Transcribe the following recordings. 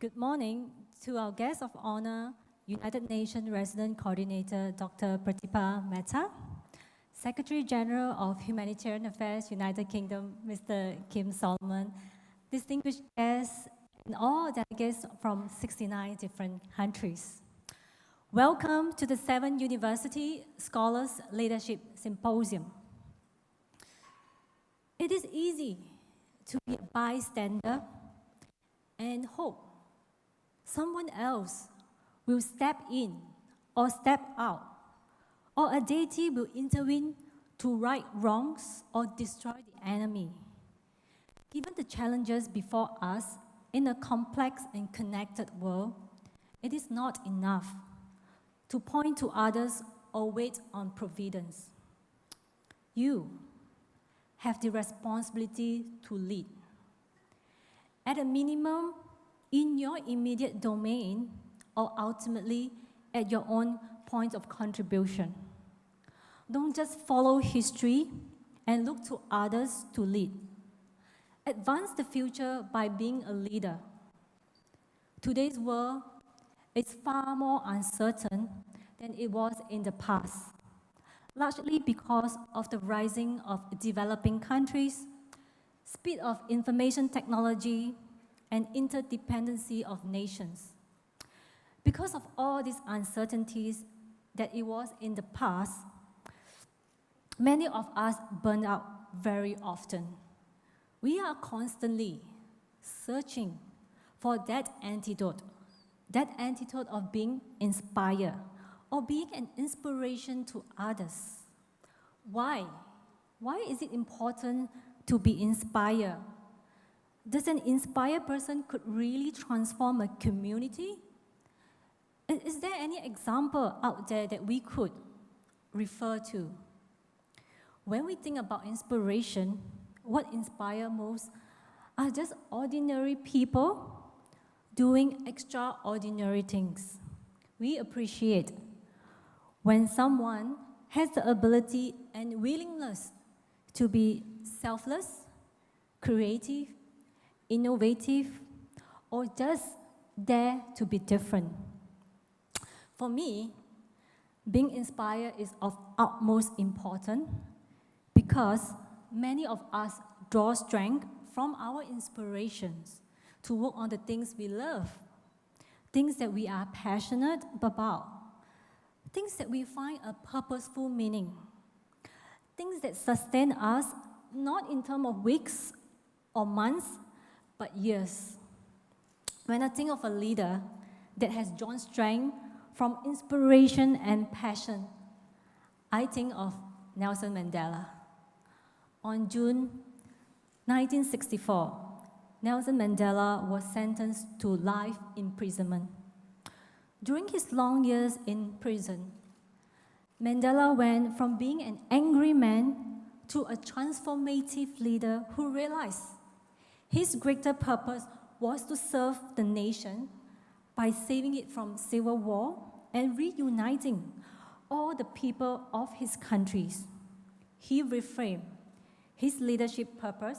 Good morning to our guest of honor, United Nations Resident Coordinator Dr. Pratibha Mehta, Secretary General of Humanitarian Affairs, United Kingdom, Mr. Kim Solomon, distinguished guests, and all delegates from 69 different countries. Welcome to the 7th University Scholars Leadership Symposium. It is easy to be a bystander and hope someone else will step in or step out, or a deity will intervene to right wrongs or destroy the enemy. Given the challenges before us in a complex and connected world, it is not enough to point to others or wait on providence. You have the responsibility to lead. At a minimum, in your immediate domain, or ultimately at your own point of contribution. Don't just follow history and look to others to lead. Advance the future by being a leader. Today's world is far more uncertain than it was in the past, largely because of the rising of developing countries, speed of information technology, and interdependency of nations. Because of all these uncertainties that it was in the past, many of us burn out very often. We are constantly searching for that antidote of being inspired or being an inspiration to others. Why? Why is it important to be inspired? Does an inspired person could really transform a community? Is there any example out there that we could refer to? When we think about inspiration, what inspires most are just ordinary people doing extraordinary things. We appreciate when someone has the ability and willingness to be selfless, creative, innovative, or just dare to be different. For me, being inspired is of utmost importance because many of us draw strength from our inspirations to work on the things we love, things that we are passionate about, things that we find a purposeful meaning, things that sustain us not in terms of weeks or months, but years. When I think of a leader that has drawn strength from inspiration and passion, I think of Nelson Mandela. On June 1964, Nelson Mandela was sentenced to life imprisonment. During his long years in prison, Mandela went from being an angry man to a transformative leader who realized his greater purpose was to serve the nation by saving it from civil war and reuniting all the people of his countries. He reframed his leadership purpose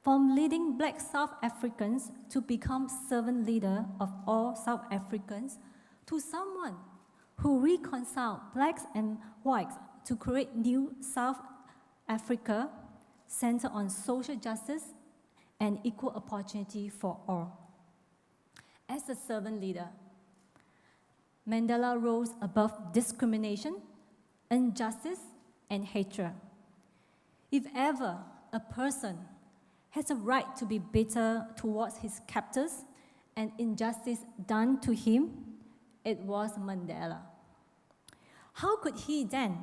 from leading black South Africans to become servant leader of all South Africans to someone who reconciled blacks and whites to create new South Africa centered on social justice and equal opportunity for all. As a servant leader, Mandela rose above discrimination, injustice, and hatred. If ever a person has a right to be bitter towards his captors and injustice done to him, it was Mandela. How could he then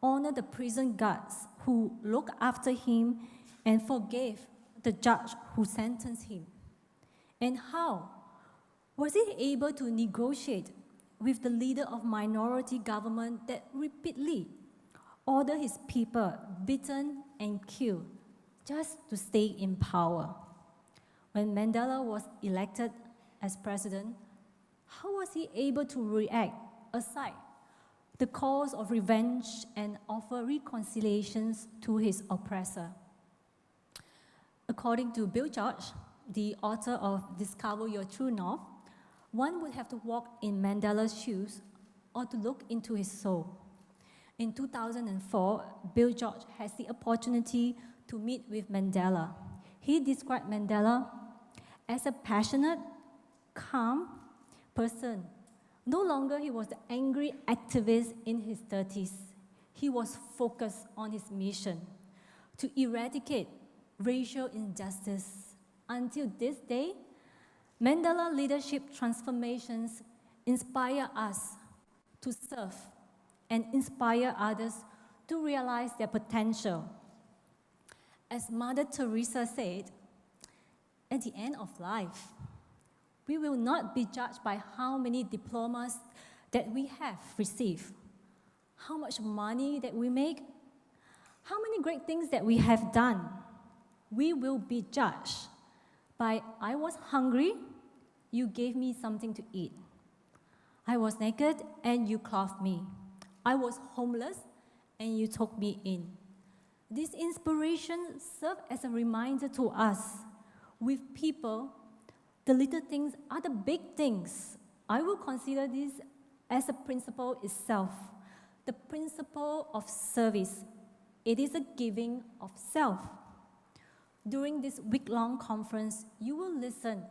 honor the prison guards who looked after him and forgave the judge who sentenced him? And how was he able to negotiate with the leader of minority government that repeatedly ordered his people beaten and killed just to stay in power? When Mandela was elected as president, how was he able to react aside the calls of revenge and offer reconciliations to his oppressor? According to Bill George, the author of Discover Your True North, one would have to walk in Mandela's shoes or to look into his soul. In 2004, Bill George has the opportunity to meet with Mandela. He described Mandela as a passionate, calm person. No longer he was the angry activist in his 30s. He was focused on his mission to eradicate racial injustice. Until this day, Mandela leadership transformations inspire us to serve and inspire others to realize their potential. As Mother Teresa said, at the end of life, we will not be judged by how many diplomas that we have received, how much money that we make, how many great things that we have done. We will be judged by, I was hungry, you gave me something to eat. I was naked and you clothed me. I was homeless and you took me in. This inspiration serves as a reminder to us, with people, the little things are the big things. I will consider this as a principle itself, the principle of service. It is a giving of self. During this week-long conference, you will listen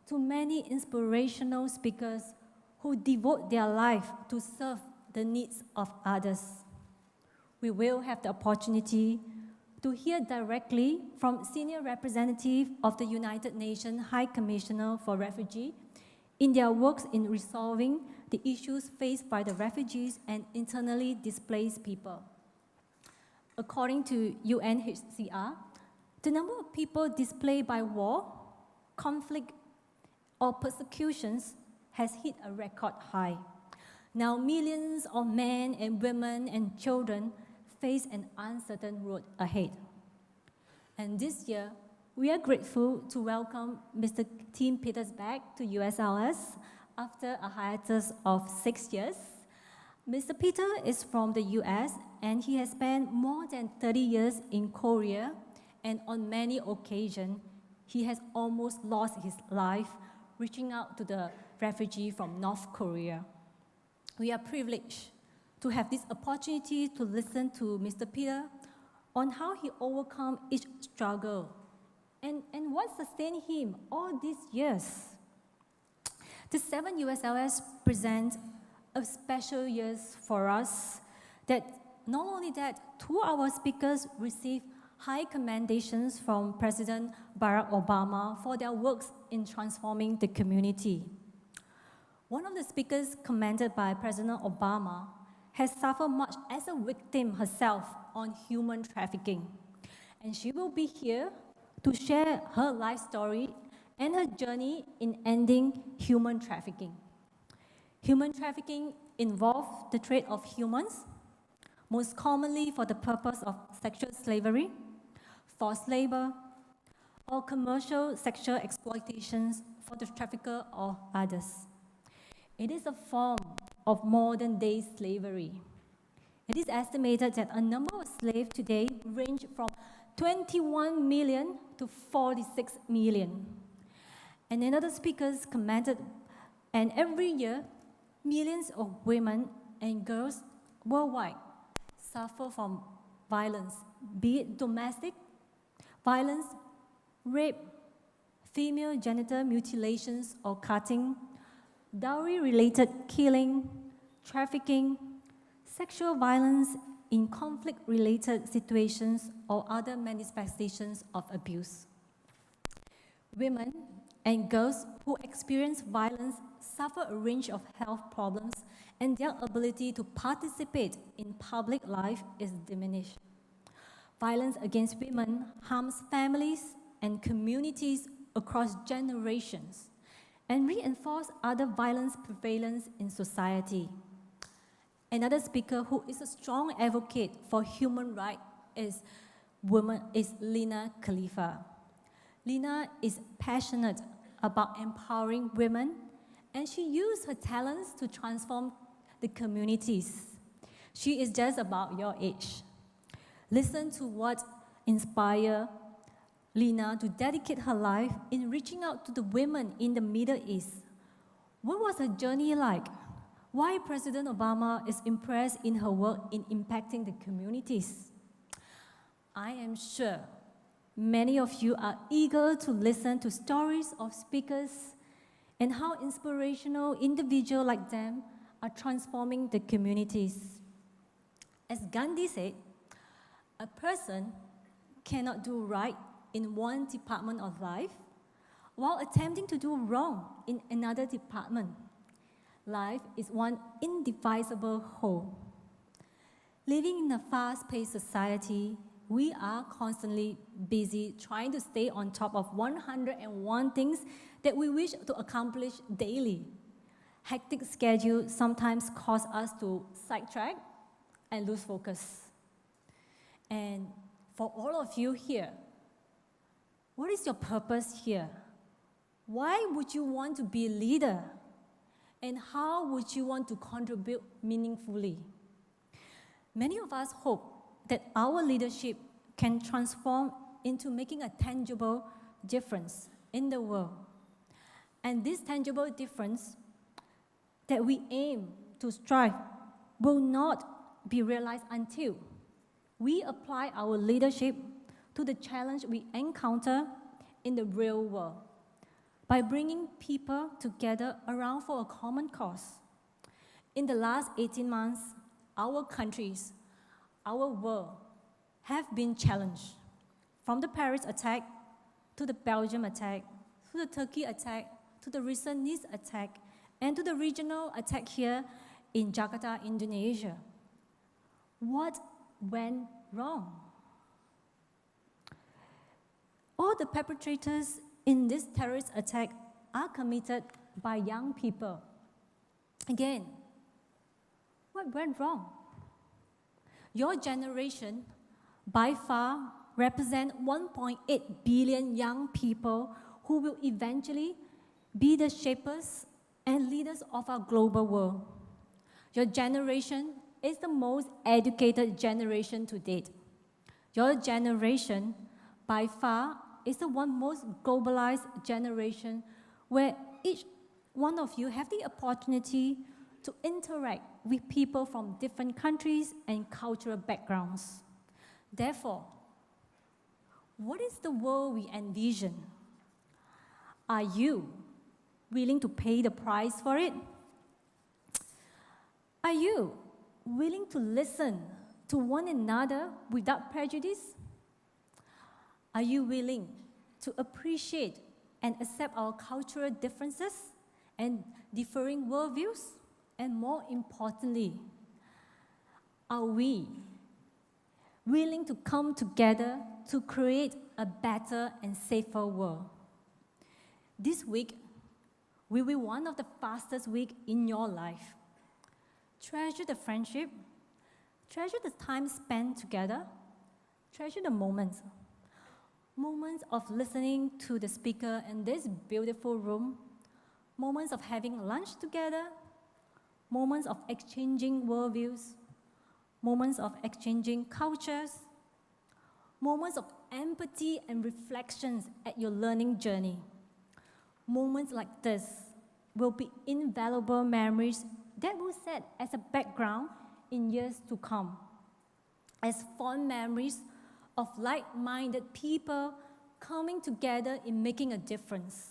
to many inspirational speakers who devote their life to serve the needs of others. We will have the opportunity to hear directly from senior representative of the United Nations High Commissioner for Refugees in their works in resolving the issues faced by the refugees and internally displaced people. According to UNHCR, the number of people displaced by war, conflict, or persecutions has hit a record high. Now millions of men and women and children face an uncertain road ahead. And this year, we are grateful to welcome Mr. Tim Peters back to USLS after a hiatus of 6 years. Mr. Peter is from the US and he has spent more than 30 years in Korea, and on many occasions, he has almost lost his life reaching out to the refugee from North Korea. We are privileged to have this opportunity to listen to Mr. Peter on how he overcome each struggle and what sustained him all these years. The 7 USLS present a special years for us that not only that, 2 of our speakers received high commendations from President Barack Obama for their works in transforming the community. One of the speakers commended by President Obama has suffered much as a victim herself on human trafficking. And she will be here to share her life story and her journey in ending human trafficking. Human trafficking involves the trade of humans, most commonly for the purpose of sexual slavery, forced labor, or commercial sexual exploitations for the trafficker or others. It is a form of modern-day slavery. It is estimated that a number of slaves today range from 21 million to 46 million. And another speaker commented, and every year, millions of women and girls worldwide suffer from violence, be it domestic violence, rape, female genital mutilations or cutting, dowry-related killing, trafficking, sexual violence in conflict-related situations or other manifestations of abuse. Women and girls who experience violence suffer a range of health problems and their ability to participate in public life is diminished. Violence against women harms families and communities across generations and reinforce other violence prevalence in society. Another speaker who is a strong advocate for human rights is Lina Khalifa. Lina is passionate about empowering women, and she used her talents to transform the communities. She is just about your age. Listen to what inspires Lina to dedicate her life in reaching out to the women in the Middle East. What was her journey like? Why President Obama is impressed in her work in impacting the communities? I am sure many of you are eager to listen to stories of speakers and how inspirational individuals like them are transforming the communities. As Gandhi said, a person cannot do right in one department of life while attempting to do wrong in another department. Life is one indivisible whole. Living in a fast-paced society, we are constantly busy trying to stay on top of 101 things that we wish to accomplish daily. Hectic schedules sometimes cause us to sidetrack and lose focus. And for all of you here, what is your purpose here? Why would you want to be a leader? And how would you want to contribute meaningfully? Many of us hope that our leadership can transform into making a tangible difference in the world. And this tangible difference that we aim to strive will not be realized until we apply our leadership to the challenge we encounter in the real world by bringing people together around for a common cause. In the last 18 months, our countries, our world, have been challenged. From the Paris attack, to the Belgium attack, to the Turkey attack, to the recent Nice attack, and to the regional attack here in Jakarta, Indonesia. What went wrong? All the perpetrators in this terrorist attack are committed by young people. Again, what went wrong? Your generation, by far, represent 1.8 billion young people who will eventually be the shapers and leaders of our global world. Your generation is the most educated generation to date. Your generation, by far, is the one most globalized generation where each one of you have the opportunity to interact with people from different countries and cultural backgrounds. Therefore, what is the world we envision? Are you willing to pay the price for it? Are you willing to listen to one another without prejudice? Are you willing to appreciate and accept our cultural differences and differing worldviews? And more importantly, are we willing to come together to create a better and safer world? This week will be one of the fastest weeks in your life. Treasure the friendship, treasure the time spent together, treasure the moments of listening to the speaker in this beautiful room, moments of having lunch together, moments of exchanging worldviews, moments of exchanging cultures, moments of empathy and reflections at your learning journey. Moments like this will be invaluable memories that will set as a background in years to come, as fond memories of like-minded people coming together in making a difference,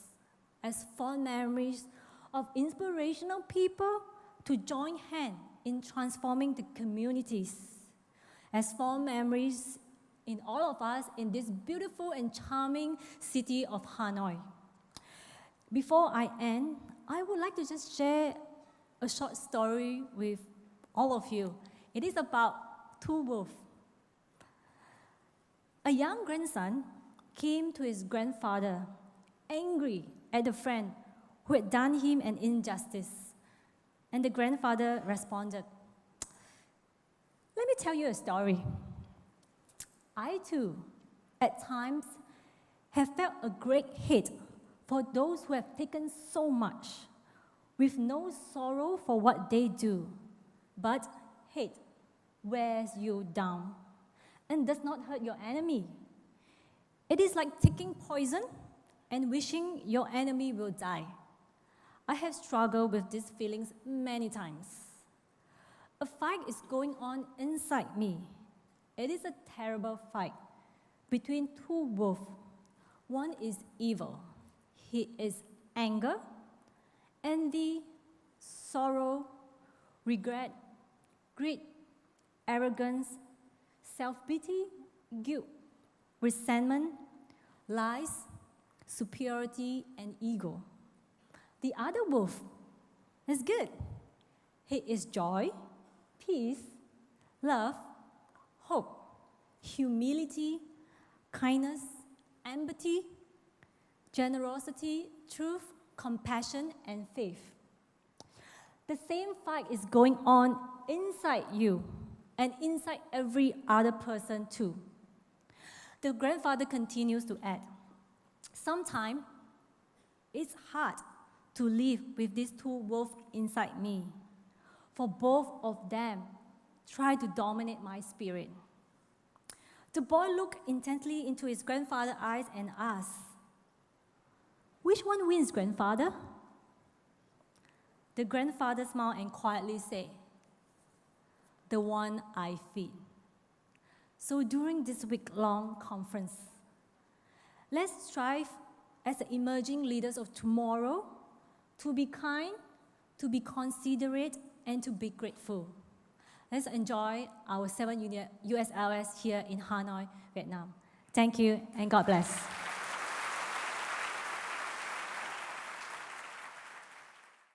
as fond memories of inspirational people to join hands in transforming the communities, as fond memories in all of us in this beautiful and charming city of Hanoi. Before I end, I would like to just share a short story with all of you. It is about two wolves. A young grandson came to his grandfather, angry at the friend who had done him an injustice. And the grandfather responded, "Let me tell you a story. I too, at times, have felt a great hate for those who have taken so much, with no sorrow for what they do. But hate wears you down and does not hurt your enemy. It is like taking poison and wishing your enemy will die. I have struggled with these feelings many times. A fight is going on inside me. It is a terrible fight between two wolves. One is evil. He is anger, envy, sorrow, regret, greed, arrogance, self-pity, guilt, resentment, lies, superiority, and ego. The other wolf is good. He is joy, peace, love, hope, humility, kindness, empathy, generosity, truth, compassion, and faith. The same fight is going on inside you and inside every other person too. The grandfather continues to add, sometimes it's hard to live with these two wolves inside me, for both of them try to dominate my spirit. The boy looked intently into his grandfather's eyes and asked, which one wins, grandfather? The grandfather smiled and quietly said, the one I feed. So during this week-long conference, let's strive as the emerging leaders of tomorrow to be kind, to be considerate, and to be grateful. Let's enjoy our 7th USLS here in Hanoi, Vietnam. Thank you, and God bless.